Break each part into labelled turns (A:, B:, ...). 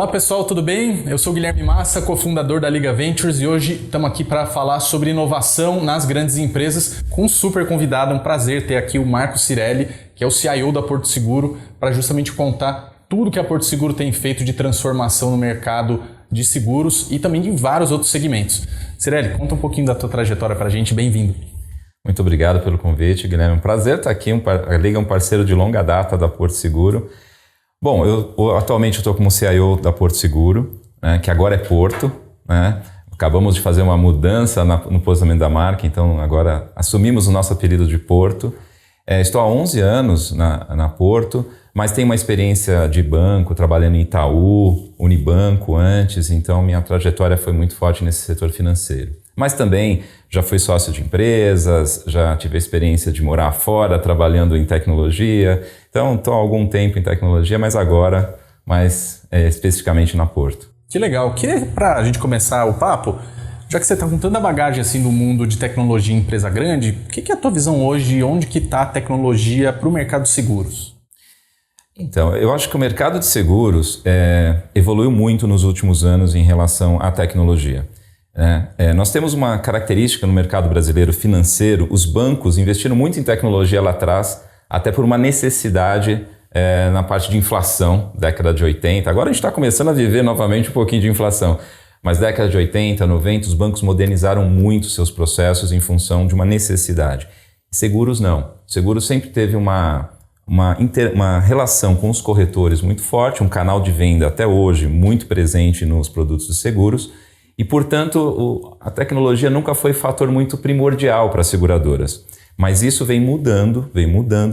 A: Olá pessoal, tudo bem? Eu sou o Guilherme Massa, cofundador da Liga Ventures e hoje estamos aqui para falar sobre inovação nas grandes empresas com um super convidado. É um prazer ter aqui o Marco Cirelli, que é o CIO da Porto Seguro, para justamente contar tudo que a Porto Seguro tem feito de transformação no mercado de seguros e também de vários outros segmentos. Cirelli, conta um pouquinho da tua trajetória para a gente, bem-vindo.
B: Muito obrigado pelo convite, Guilherme. É um prazer estar aqui. A Liga é um parceiro de longa data da Porto Seguro. Bom, atualmente estou como CIO da Porto Seguro, né, que agora é Porto, né? Acabamos de fazer uma mudança no posicionamento da marca, então agora assumimos o nosso apelido de Porto. Estou há 11 anos na Porto, mas tenho uma experiência de banco, trabalhando em Itaú, Unibanco antes, então minha trajetória foi muito forte nesse setor financeiro. Mas também já fui sócio de empresas, já tive a experiência de morar fora, trabalhando em tecnologia. Então, estou há algum tempo em tecnologia, mas agora, especificamente na Porto.
A: Que legal. Queria, para a gente começar o papo, já que você está com tanta bagagem assim do mundo de tecnologia em empresa grande, o que é a tua visão hoje? Onde que está a tecnologia para o mercado de seguros?
B: Então, eu acho que o mercado de seguros evoluiu muito nos últimos anos em relação à tecnologia. Nós temos uma característica no mercado brasileiro financeiro: os bancos investiram muito em tecnologia lá atrás, até por uma necessidade na parte de inflação, década de 80. Agora a gente está começando a viver novamente um pouquinho de inflação, mas década de 80, 90, os bancos modernizaram muito seus processos em função de uma necessidade. Seguros não. Seguros sempre teve uma relação com os corretores muito forte, um canal de venda até hoje muito presente nos produtos de seguros. E, portanto, a tecnologia nunca foi fator muito primordial para as seguradoras. Mas isso vem mudando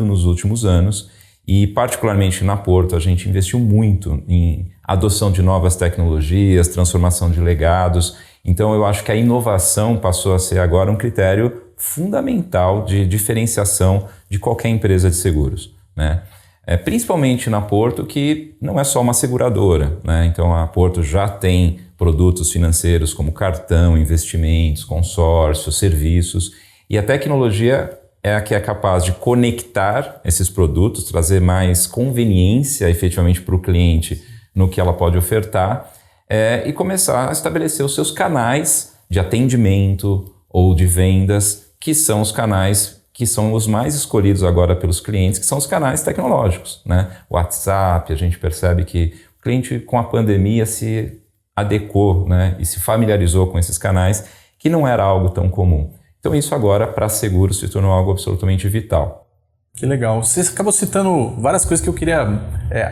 B: nos últimos anos e, particularmente na Porto, a gente investiu muito em adoção de novas tecnologias, transformação de legados. Então, eu acho que a inovação passou a ser agora um critério fundamental de diferenciação de qualquer empresa de seguros, né? Principalmente na Porto, que não é só uma seguradora, né? Então, a Porto já tem produtos financeiros como cartão, investimentos, consórcios, serviços, e a tecnologia é a que é capaz de conectar esses produtos, trazer mais conveniência efetivamente para o cliente no que ela pode ofertar e começar a estabelecer os seus canais de atendimento ou de vendas, que são os canais que são os mais escolhidos agora pelos clientes, que são os canais tecnológicos, né? O WhatsApp, a gente percebe que o cliente com a pandemia se adequou, né, e se familiarizou com esses canais, que não era algo tão comum. Então isso agora, para seguros, se tornou algo absolutamente vital.
A: Que legal. Você acabou citando várias coisas que eu queria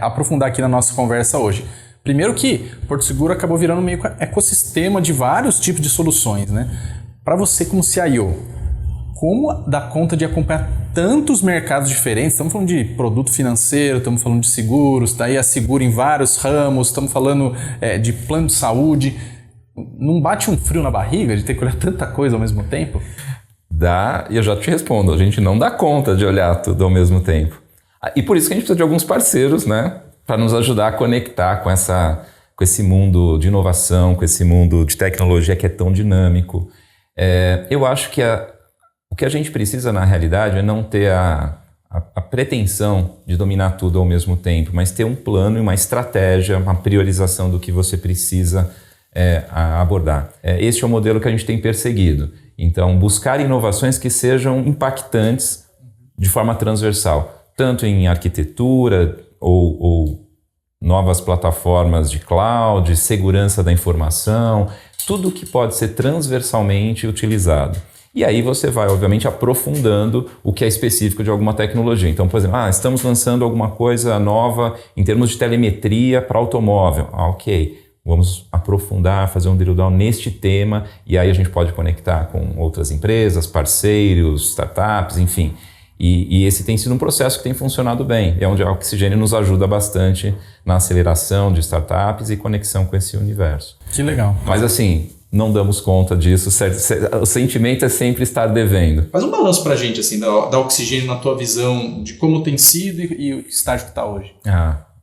A: aprofundar aqui na nossa conversa hoje. Primeiro que Porto Seguro acabou virando meio ecossistema de vários tipos de soluções, né? Para você como CIO, como dar conta de acompanhar tantos mercados diferentes? Estamos falando de produto financeiro, estamos falando de seguros, daí a seguro em vários ramos, estamos falando de plano de saúde. Não bate um frio na barriga de ter que olhar tanta coisa ao mesmo tempo?
B: Dá, e eu já te respondo, a gente não dá conta de olhar tudo ao mesmo tempo. E por isso que a gente precisa de alguns parceiros, né, para nos ajudar a conectar com esse mundo de inovação, com esse mundo de tecnologia que é tão dinâmico. Eu acho que o que a gente precisa, na realidade, é não ter a pretensão de dominar tudo ao mesmo tempo, mas ter um plano e uma estratégia, uma priorização do que você precisa abordar. Este é o modelo que a gente tem perseguido. Então, buscar inovações que sejam impactantes de forma transversal, tanto em arquitetura ou novas plataformas de cloud, segurança da informação, tudo que pode ser transversalmente utilizado. E aí você vai, obviamente, aprofundando o que é específico de alguma tecnologia. Então, por exemplo, estamos lançando alguma coisa nova em termos de telemetria para automóvel. Ok, vamos aprofundar, fazer um drill down neste tema, e aí a gente pode conectar com outras empresas, parceiros, startups, enfim. E esse tem sido um processo que tem funcionado bem. É onde a Oxigênio nos ajuda bastante na aceleração de startups e conexão com esse universo.
A: Que legal.
B: Mas assim, não damos conta disso, o sentimento é sempre estar devendo.
A: Faz um balanço pra gente, assim, da Oxigênio na tua visão de como tem sido e o estágio que está hoje.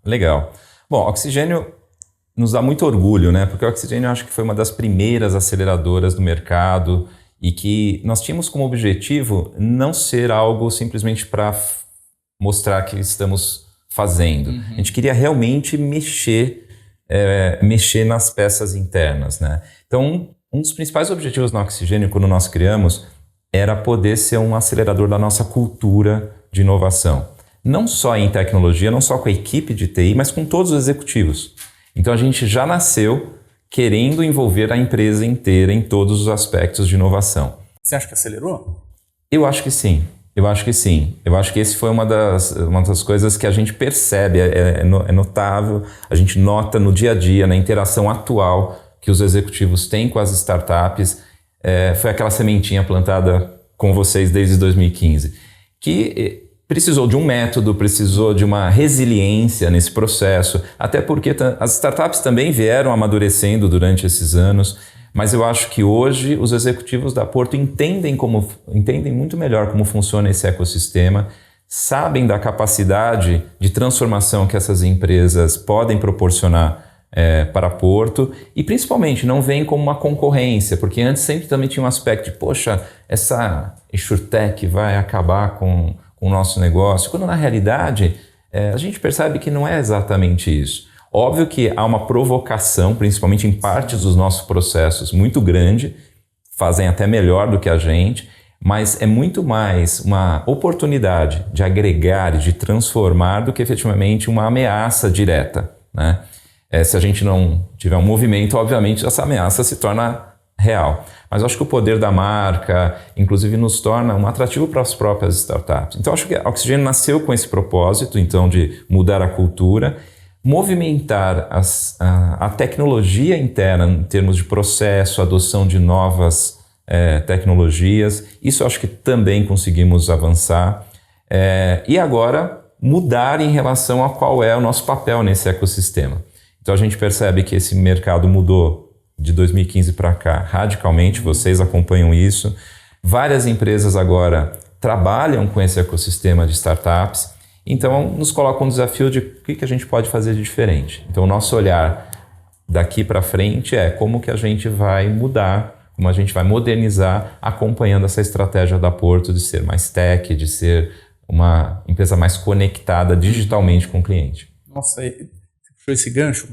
B: Legal. Bom, Oxigênio nos dá muito orgulho, né? Porque a Oxigênio eu acho que foi uma das primeiras aceleradoras do mercado e que nós tínhamos como objetivo não ser algo simplesmente para mostrar que estamos fazendo. A gente queria realmente mexer mexer nas peças internas, né? Então, um dos principais objetivos no Oxigênio, quando nós criamos, era poder ser um acelerador da nossa cultura de inovação. Não só em tecnologia, não só com a equipe de TI, mas com todos os executivos. Então, a gente já nasceu querendo envolver a empresa inteira em todos os aspectos de inovação.
A: Você acha que acelerou?
B: Eu acho que sim. Eu acho que sim. Eu acho que esse foi uma das coisas que a gente percebe, é notável, a gente nota no dia a dia, na interação atual que os executivos têm com as startups. Foi aquela sementinha plantada com vocês desde 2015, que precisou de um método, precisou de uma resiliência nesse processo, até porque as startups também vieram amadurecendo durante esses anos, mas eu acho que hoje os executivos da Porto entendem muito melhor como funciona esse ecossistema, sabem da capacidade de transformação que essas empresas podem proporcionar para Porto e principalmente não veem como uma concorrência, porque antes sempre também tinha um aspecto de, poxa, essa InsurTech vai acabar com o nosso negócio, quando na realidade a gente percebe que não é exatamente isso. Óbvio que há uma provocação, principalmente em partes dos nossos processos, muito grande, fazem até melhor do que a gente, mas é muito mais uma oportunidade de agregar e de transformar do que efetivamente uma ameaça direta, né? Se a gente não tiver um movimento, obviamente essa ameaça se torna real. Mas eu acho que o poder da marca, inclusive, nos torna um atrativo para as próprias startups. Então, eu acho que a Oxigênio nasceu com esse propósito, então, de mudar a cultura, movimentar a tecnologia interna em termos de processo, adoção de novas tecnologias. Isso eu acho que também conseguimos avançar. E agora, mudar em relação a qual é o nosso papel nesse ecossistema. Então, a gente percebe que esse mercado mudou de 2015 para cá radicalmente, vocês acompanham isso. Várias empresas agora trabalham com esse ecossistema de startups, então nos coloca um desafio de o que a gente pode fazer de diferente. Então o nosso olhar daqui para frente é como que a gente vai mudar, como a gente vai modernizar, acompanhando essa estratégia da Porto de ser mais tech, de ser uma empresa mais conectada digitalmente com o cliente.
A: Nossa, você puxou esse gancho.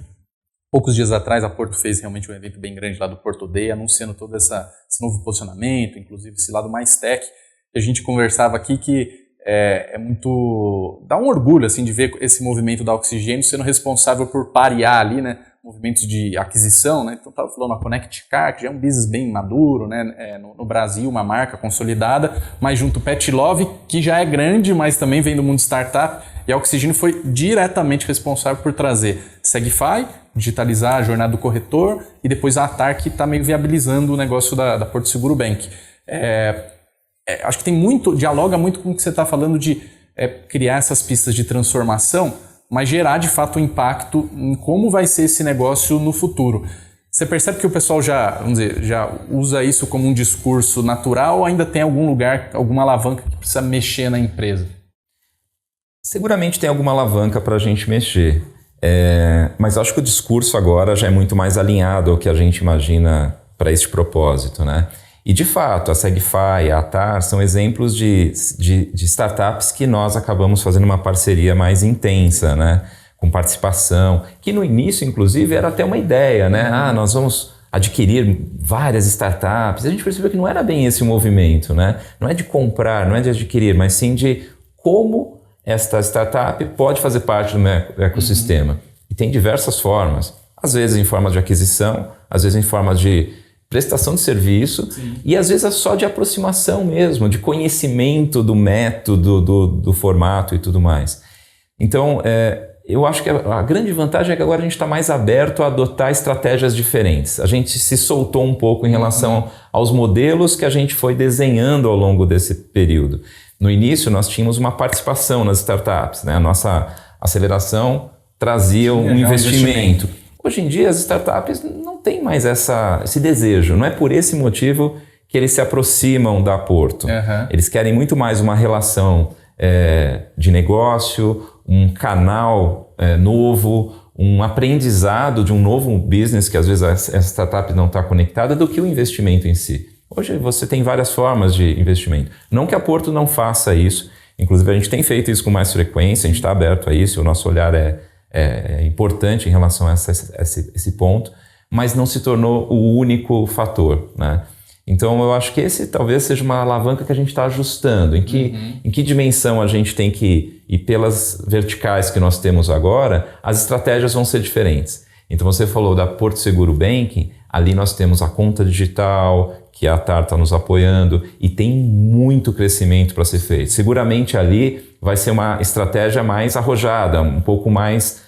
A: Poucos dias atrás, a Porto fez realmente um evento bem grande lá do Porto Day, anunciando todo esse novo posicionamento, inclusive esse lado mais tech. E a gente conversava aqui que é muito... dá um orgulho assim, de ver esse movimento da Oxigênio sendo responsável por parear ali, né, movimentos de aquisição, né? Então, estava falando a Connect Car, que já é um business bem maduro, né? No Brasil, uma marca consolidada, mas junto o Pet Love, que já é grande, mas também vem do mundo startup, e a Oxigênio foi diretamente responsável por trazer Segify, digitalizar a jornada do corretor, e depois a Atar, que está meio viabilizando o negócio da Porto Seguro Bank. Acho que dialoga muito com o que você está falando de criar essas pistas de transformação, mas gerar de fato um impacto em como vai ser esse negócio no futuro. Você percebe que o pessoal já usa isso como um discurso natural ou ainda tem algum lugar, alguma alavanca que precisa mexer na empresa?
B: Seguramente tem alguma alavanca para a gente mexer, mas acho que o discurso agora já é muito mais alinhado ao que a gente imagina para este propósito, né? E de fato, a Segify, a Atar são exemplos de startups que nós acabamos fazendo uma parceria mais intensa, né? Com participação, que no início, inclusive, era até uma ideia, né? Nós vamos adquirir várias startups. A gente percebeu que não era bem esse o movimento, né? Não é de comprar, não é de adquirir, mas sim de como esta startup pode fazer parte do meu ecossistema. E tem diversas formas. Às vezes em forma de aquisição, às vezes em forma de prestação de serviço. Sim. E às vezes é só de aproximação mesmo, de conhecimento do método, do formato e tudo mais. Então, eu acho que a grande vantagem é que agora a gente está mais aberto a adotar estratégias diferentes. A gente se soltou um pouco em relação aos modelos que a gente foi desenhando ao longo desse período. No início, nós tínhamos uma participação nas startups, né? A nossa aceleração trazia um investimento. Hoje em dia, as startups não têm mais esse desejo. Não é por esse motivo que eles se aproximam da Porto. Eles querem muito mais uma relação de negócio, um canal novo, um aprendizado de um novo business que às vezes a startup não está conectada, do que o investimento em si. Hoje você tem várias formas de investimento. Não que a Porto não faça isso. Inclusive, a gente tem feito isso com mais frequência, a gente está aberto a isso, o nosso olhar é é importante em relação a esse ponto, mas não se tornou o único fator, né? Então, eu acho que esse talvez seja uma alavanca que a gente está ajustando. Em que dimensão a gente tem que ir pelas verticais que nós temos agora, as estratégias vão ser diferentes. Então, você falou da Porto Seguro Banking, ali nós temos a conta digital, que a TAR está nos apoiando, e tem muito crescimento para ser feito. Seguramente ali vai ser uma estratégia mais arrojada, um pouco mais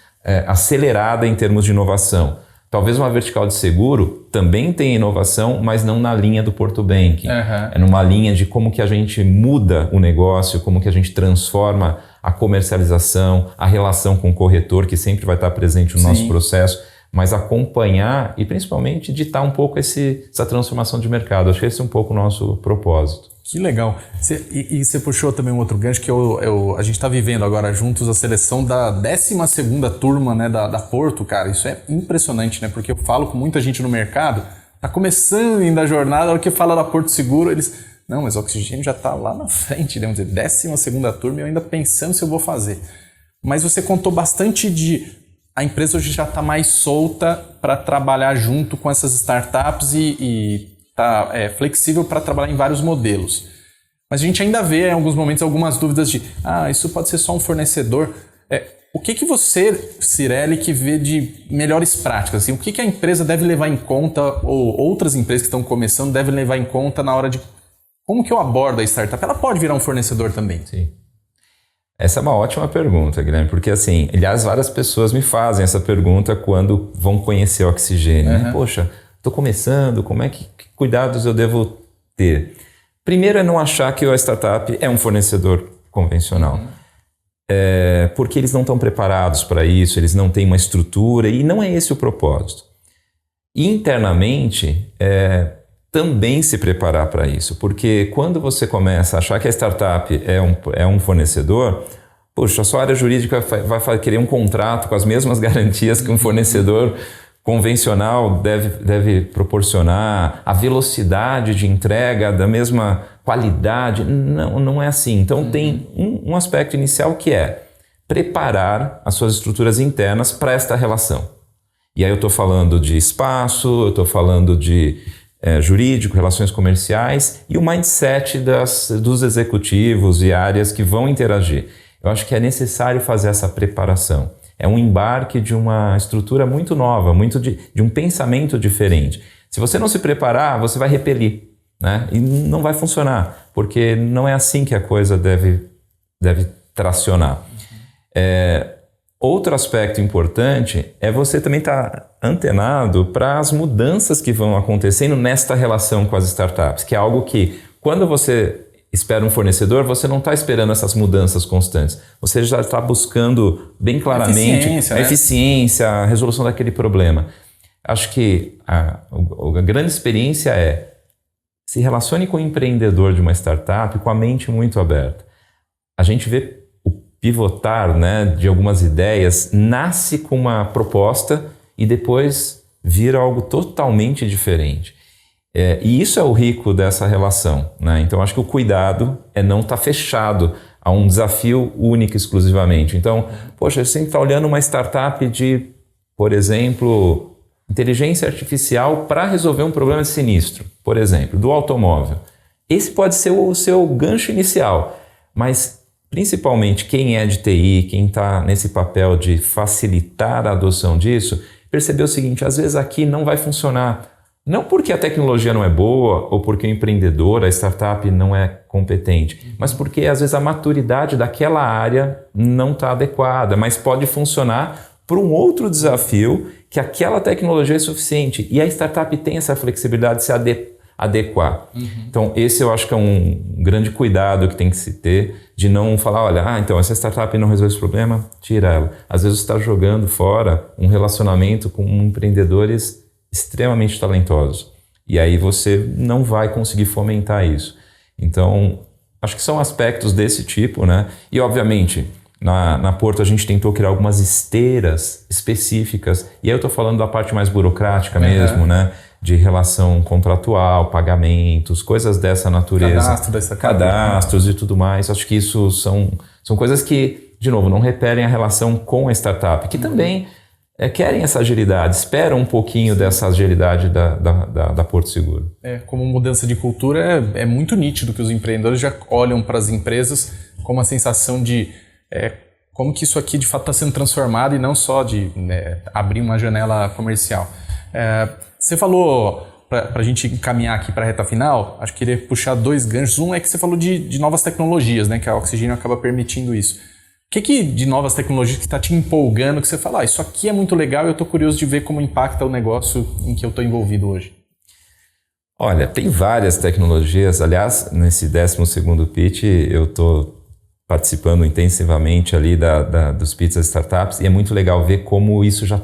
B: acelerada em termos de inovação. Talvez uma vertical de seguro também tenha inovação, mas não na linha do Porto Banking. É numa linha de como que a gente muda o negócio, como que a gente transforma a comercialização, a relação com o corretor, que sempre vai estar presente no nosso processo, mas acompanhar e principalmente ditar um pouco essa transformação de mercado. Acho que esse é um pouco o nosso propósito.
A: Que legal. Você puxou também um outro gancho que a gente está vivendo agora juntos a seleção da 12ª turma, né, da Porto, cara. Isso é impressionante, né? Porque eu falo com muita gente no mercado, tá começando ainda a jornada, a hora que fala da Porto Seguro, eles... Não, mas o Oxigênio já está lá na frente, vamos dizer, 12ª turma e eu ainda pensando se eu vou fazer. Mas você contou bastante a empresa hoje já está mais solta para trabalhar junto com essas startups e está flexível para trabalhar em vários modelos. Mas a gente ainda vê em alguns momentos algumas dúvidas de isso pode ser só um fornecedor. O que você, Cirelli, que vê de melhores práticas? Assim, o que a empresa deve levar em conta, ou outras empresas que estão começando devem levar em conta na hora de... Como que eu abordo a startup? Ela pode virar um fornecedor também?
B: Sim. Essa é uma ótima pergunta, Guilherme, porque assim, aliás, várias pessoas me fazem essa pergunta quando vão conhecer o Oxigênio. Né? Poxa, estou começando, que cuidados eu devo ter? Primeiro é não achar que a startup é um fornecedor convencional. Porque eles não estão preparados para isso, eles não têm uma estrutura e não é esse o propósito. E internamente, também se preparar para isso, porque quando você começa a achar que a startup é um fornecedor, poxa, a sua área jurídica vai querer um contrato com as mesmas garantias que um fornecedor convencional deve proporcionar, a velocidade de entrega da mesma qualidade, não é assim. Então tem um aspecto inicial que é preparar as suas estruturas internas para esta relação. E aí eu estou falando de espaço, eu estou falando de jurídico, relações comerciais e o mindset dos executivos e áreas que vão interagir. Eu acho que é necessário fazer essa preparação. É um embarque de uma estrutura muito nova, muito de um pensamento diferente. Se você não se preparar, você vai repelir, né? E não vai funcionar, porque não é assim que a coisa deve tracionar. Outro aspecto importante é você também estar antenado para as mudanças que vão acontecendo nesta relação com as startups, que é algo que, quando você espera um fornecedor, você não está esperando essas mudanças constantes. Você já está buscando bem claramente a eficiência, a resolução daquele problema. Acho que a grande experiência se relacione com o empreendedor de uma startup com a mente muito aberta. A gente vê o pivotar, né, de algumas ideias, nasce com uma proposta e depois vira algo totalmente diferente. E isso é o rico dessa relação, né? Então, acho que o cuidado é não estar fechado a um desafio único exclusivamente. Então, poxa, você tem que estar olhando uma startup de, por exemplo, inteligência artificial para resolver um problema sinistro, por exemplo, do automóvel. Esse pode ser o seu gancho inicial, mas principalmente quem é de TI, quem está nesse papel de facilitar a adoção disso, percebeu o seguinte: às vezes aqui não vai funcionar. Não porque a tecnologia não é boa ou porque o empreendedor, a startup não é competente, mas porque às vezes a maturidade daquela área não está adequada, mas pode funcionar para um outro desafio que aquela tecnologia é suficiente e a startup tem essa flexibilidade de se adequar. Então esse eu acho que é um grande cuidado que tem que se ter, de não falar, olha, então essa startup não resolve esse problema, tira ela. Às vezes você está jogando fora um relacionamento com empreendedores extremamente talentosos. E aí você não vai conseguir fomentar isso. Então, acho que são aspectos desse tipo, né? E, obviamente, na Porto a gente tentou criar algumas esteiras específicas. E aí eu estou falando da parte mais burocrática mesmo, né? De relação contratual, pagamentos, coisas dessa natureza.
A: Cadastros e tudo mais.
B: Acho que isso são coisas que, de novo, não repelem a relação com a startup, que também querem essa agilidade, esperam um pouquinho dessa agilidade da Porto Seguro.
A: Como mudança de cultura, é muito nítido que os empreendedores já olham para as empresas com uma sensação de como que isso aqui de fato está sendo transformado e não só de abrir uma janela comercial. Você falou, para a gente encaminhar aqui para a reta final, acho que queria puxar 2 ganchos. Um é que você falou de novas tecnologias, né, que a Oxigênio acaba permitindo isso. O que de novas tecnologias que está te empolgando, que você fala, isso aqui é muito legal e eu estou curioso de ver como impacta o negócio em que eu estou envolvido hoje?
B: Olha, tem várias tecnologias. Aliás, nesse 12º pitch, eu estou participando intensivamente ali dos pitches das startups e é muito legal ver como isso já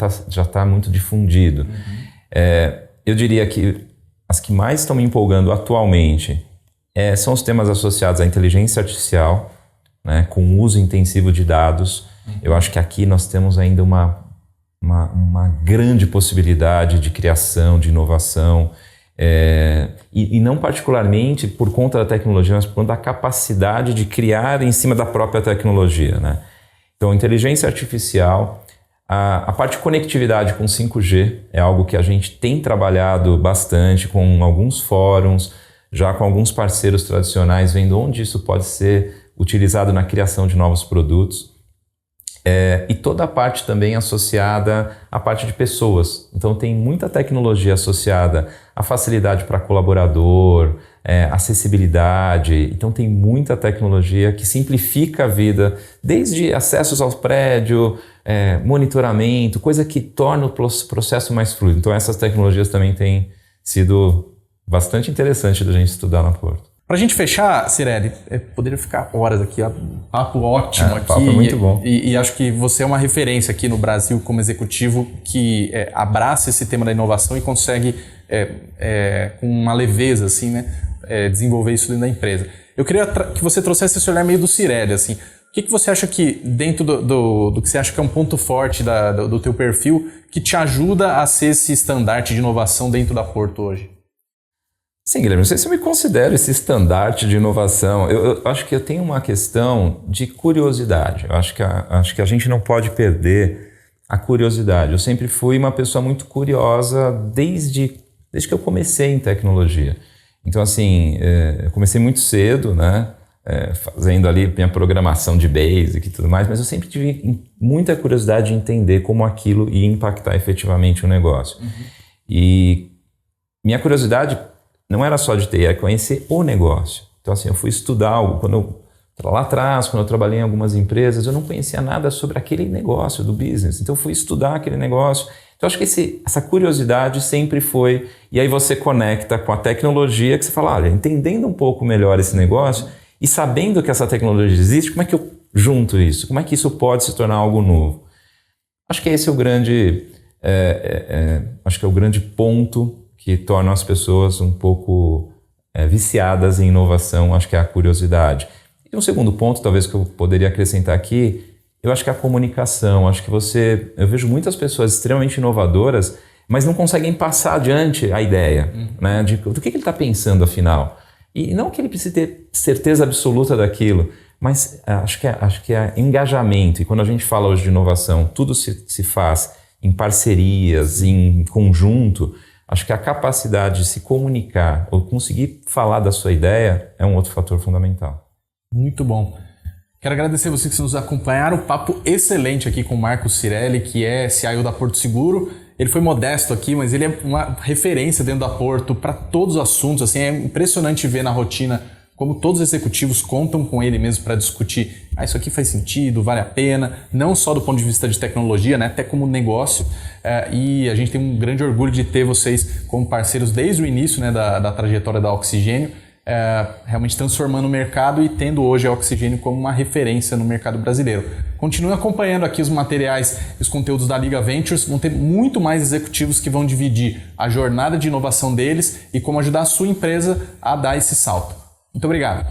B: tá muito difundido. Eu diria que as que mais estão me empolgando atualmente são os temas associados à inteligência artificial, né, com o uso intensivo de dados. Eu acho que aqui nós temos ainda uma grande possibilidade de criação, de inovação, e não particularmente por conta da tecnologia, mas por conta da capacidade de criar em cima da própria tecnologia, né? Então, inteligência artificial, a parte de conectividade com 5G é algo que a gente tem trabalhado bastante com alguns fóruns, já com alguns parceiros tradicionais, vendo onde isso pode ser utilizado na criação de novos produtos. E toda a parte também associada à parte de pessoas. Então tem muita tecnologia associada à facilidade para colaborador, acessibilidade. Então tem muita tecnologia que simplifica a vida, desde acessos ao prédio, monitoramento, coisa que torna o processo mais fluido. Então essas tecnologias também têm sido bastante interessante da gente estudar na Porto.
A: Para a gente fechar, Cirelli, poderia ficar horas aqui, papo ótimo aqui.
B: Papo muito bom.
A: E acho que você é uma referência aqui no Brasil como executivo que abraça esse tema da inovação e consegue, com uma leveza, assim, né, desenvolver isso dentro da empresa. Eu queria que você trouxesse esse olhar meio do Cirelli, assim. O que você acha que, dentro do que você acha que é um ponto forte do teu perfil, que te ajuda a ser esse estandarte de inovação dentro da Porto hoje?
B: Sim, Guilherme, não sei se eu me considero esse estandarte de inovação. Eu acho que eu tenho uma questão de curiosidade. Eu acho que a gente não pode perder a curiosidade. Eu sempre fui uma pessoa muito curiosa desde que eu comecei em tecnologia. Então, assim, eu comecei muito cedo, né? Fazendo ali minha programação de Basic e tudo mais, mas eu sempre tive muita curiosidade de entender como aquilo ia impactar efetivamente o negócio. E minha curiosidade não era só de TI, era conhecer o negócio. Então, assim, eu fui estudar algo. Lá atrás, quando eu trabalhei em algumas empresas, eu não conhecia nada sobre aquele negócio do business. Então, eu fui estudar aquele negócio. Então, acho que essa curiosidade sempre foi... E aí você conecta com a tecnologia, que você fala, olha, entendendo um pouco melhor esse negócio e sabendo que essa tecnologia existe, como é que eu junto isso? Como é que isso pode se tornar algo novo? Acho que esse é o grande... acho que é o grande ponto que torna as pessoas um pouco viciadas em inovação, acho que é a curiosidade. E um segundo ponto, talvez, que eu poderia acrescentar aqui, eu acho que é a comunicação. Acho que eu vejo muitas pessoas extremamente inovadoras, mas não conseguem passar adiante a ideia, né, do que ele está pensando, afinal. E não que ele precise ter certeza absoluta daquilo, mas acho que é engajamento. E quando a gente fala hoje de inovação, tudo se faz em parcerias, em conjunto. Acho que a capacidade de se comunicar ou conseguir falar da sua ideia é um outro fator fundamental.
A: Muito bom. Quero agradecer vocês que nos acompanharam. Papo excelente aqui com o Marcos Cirelli, que é CIO da Porto Seguro. Ele foi modesto aqui, mas ele é uma referência dentro da Porto para todos os assuntos. Assim, é impressionante ver na rotina como todos os executivos contam com ele mesmo para discutir, isso aqui faz sentido, vale a pena, não só do ponto de vista de tecnologia, né, até como negócio. E a gente tem um grande orgulho de ter vocês como parceiros desde o início, né, da trajetória da Oxigênio, realmente transformando o mercado e tendo hoje a Oxigênio como uma referência no mercado brasileiro. Continue acompanhando aqui os materiais e os conteúdos da Liga Ventures. Vão ter muito mais executivos que vão dividir a jornada de inovação deles e como ajudar a sua empresa a dar esse salto. Muito obrigado.